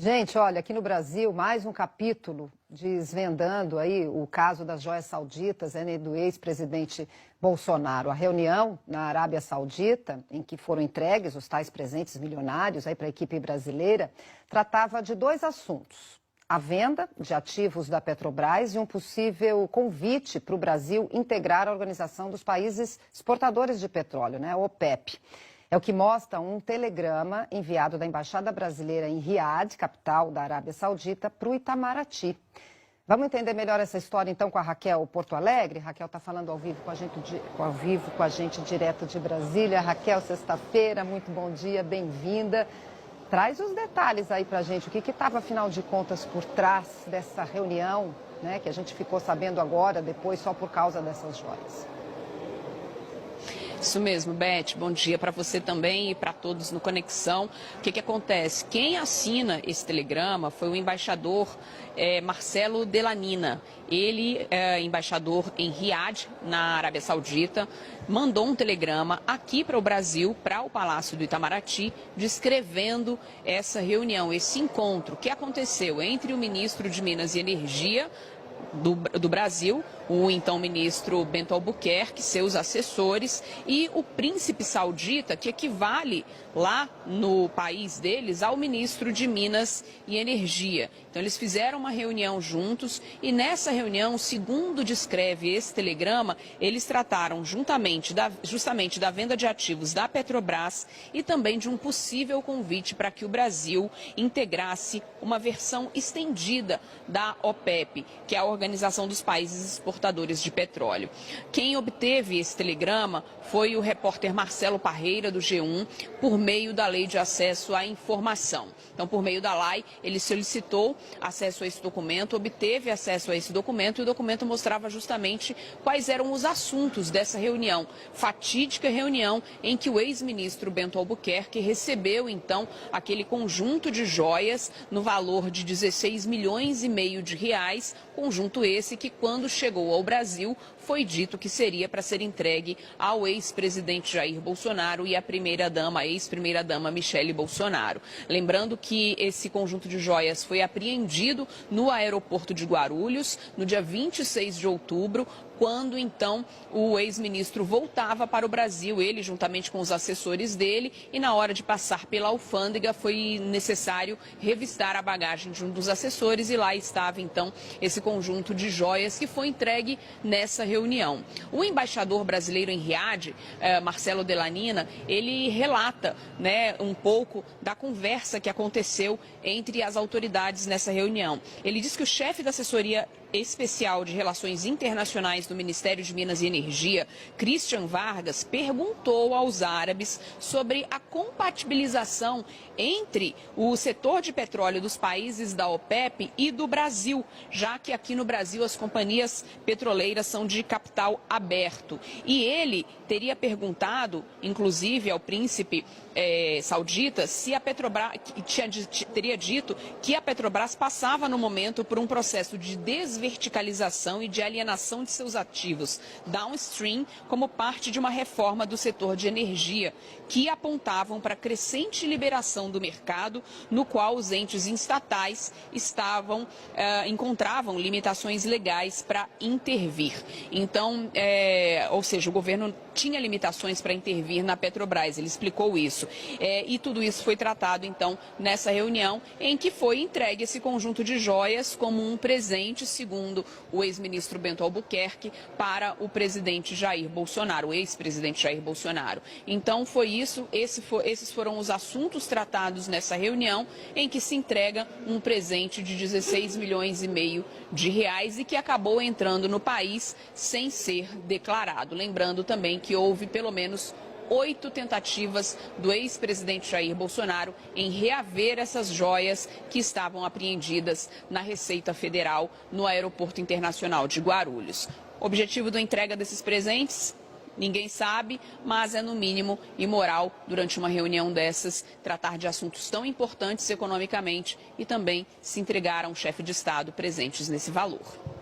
Gente, olha, aqui no Brasil, mais um capítulo desvendando aí o caso das joias sauditas, né, do ex-presidente Bolsonaro. A reunião na Arábia Saudita, em que foram entregues os tais presentes milionários aí para a equipe brasileira, tratava de dois assuntos: a venda de ativos da Petrobras e um possível convite para o Brasil integrar a Organização dos Países Exportadores de Petróleo, né, a OPEP. É o que mostra um telegrama enviado da Embaixada Brasileira em Riad, capital da Arábia Saudita, para o Itamaraty. Vamos entender melhor essa história, então, com a Raquel Porto Alegre. Raquel está falando ao vivo com a gente direto de Brasília. Raquel, sexta-feira, muito bom dia, bem-vinda. Traz os detalhes aí para a gente, o que estava, afinal de contas, por trás dessa reunião, né, que a gente ficou sabendo agora, depois, só por causa dessas joias. Isso mesmo, Beth. Bom dia para você também e para todos no Conexão. O que acontece? Quem assina esse telegrama foi o embaixador Marcelo Delanina. Ele é embaixador em Riad, na Arábia Saudita, mandou um telegrama aqui para o Brasil, para o Palácio do Itamaraty, descrevendo essa reunião, esse encontro que aconteceu entre o ministro de Minas e Energia do Brasil, o então ministro Bento Albuquerque, seus assessores, e o príncipe saudita, que equivale lá no país deles ao ministro de Minas e Energia. Então eles fizeram uma reunião juntos e nessa reunião, segundo descreve esse telegrama, eles trataram justamente da venda de ativos da Petrobras e também de um possível convite para que o Brasil integrasse uma versão estendida da OPEP, que é a Organização dos Países Exportadores de Petróleo. Quem obteve esse telegrama foi o repórter Marcelo Parreira, do G1, por meio da Lei de Acesso à Informação. Então, por meio da lei, ele solicitou acesso a esse documento, obteve acesso a esse documento e o documento mostrava justamente quais eram os assuntos dessa reunião, fatídica reunião em que o ex-ministro Bento Albuquerque recebeu, então, aquele conjunto de joias no valor de 16 milhões e meio de reais, conjunto esse que, quando chegou ao Brasil, foi dito que seria para ser entregue ao ex-presidente Jair Bolsonaro e à primeira-dama, a ex-primeira-dama Michele Bolsonaro. Lembrando que esse conjunto de joias foi apreendido no aeroporto de Guarulhos no dia 26 de outubro, quando então o ex-ministro voltava para o Brasil, ele juntamente com os assessores dele, e na hora de passar pela alfândega foi necessário revistar a bagagem de um dos assessores e lá estava então esse conjunto de joias que foi entregue nessa reunião. O embaixador brasileiro em Riad, Marcelo Delanina, ele relata, né, um pouco da conversa que aconteceu entre as autoridades nessa reunião. Ele diz que o chefe da assessoria especial de Relações Internacionais do Ministério de Minas e Energia, Christian Vargas, perguntou aos árabes sobre a compatibilização entre o setor de petróleo dos países da OPEP e do Brasil, já que aqui no Brasil as companhias petroleiras são de capital aberto. E ele teria perguntado, inclusive, ao príncipe saudita, se a Petrobras, teria dito que a Petrobras passava no momento por um processo de desverticalização e de alienação de seus ativos downstream como parte de uma reforma do setor de energia, que apontavam para a crescente liberação do mercado, no qual os entes estatais encontravam limitações legais para intervir. Então, ou seja, o governo tinha limitações para intervir na Petrobras, ele explicou isso. E tudo isso foi tratado, então, nessa reunião em que foi entregue esse conjunto de joias como um presente, segundo o ex-ministro Bento Albuquerque, para o presidente Jair Bolsonaro, o ex-presidente Jair Bolsonaro. Então, foi isso, esses foram os assuntos tratados nessa reunião em que se entrega um presente de 16 milhões e meio de reais e que acabou entrando no país sem ser declarado. Lembrando também que houve pelo menos 8 tentativas do ex-presidente Jair Bolsonaro em reaver essas joias que estavam apreendidas na Receita Federal no Aeroporto Internacional de Guarulhos. O objetivo da entrega desses presentes? Ninguém sabe, mas é no mínimo imoral, durante uma reunião dessas, tratar de assuntos tão importantes economicamente e também se entregar a um chefe de Estado presentes nesse valor.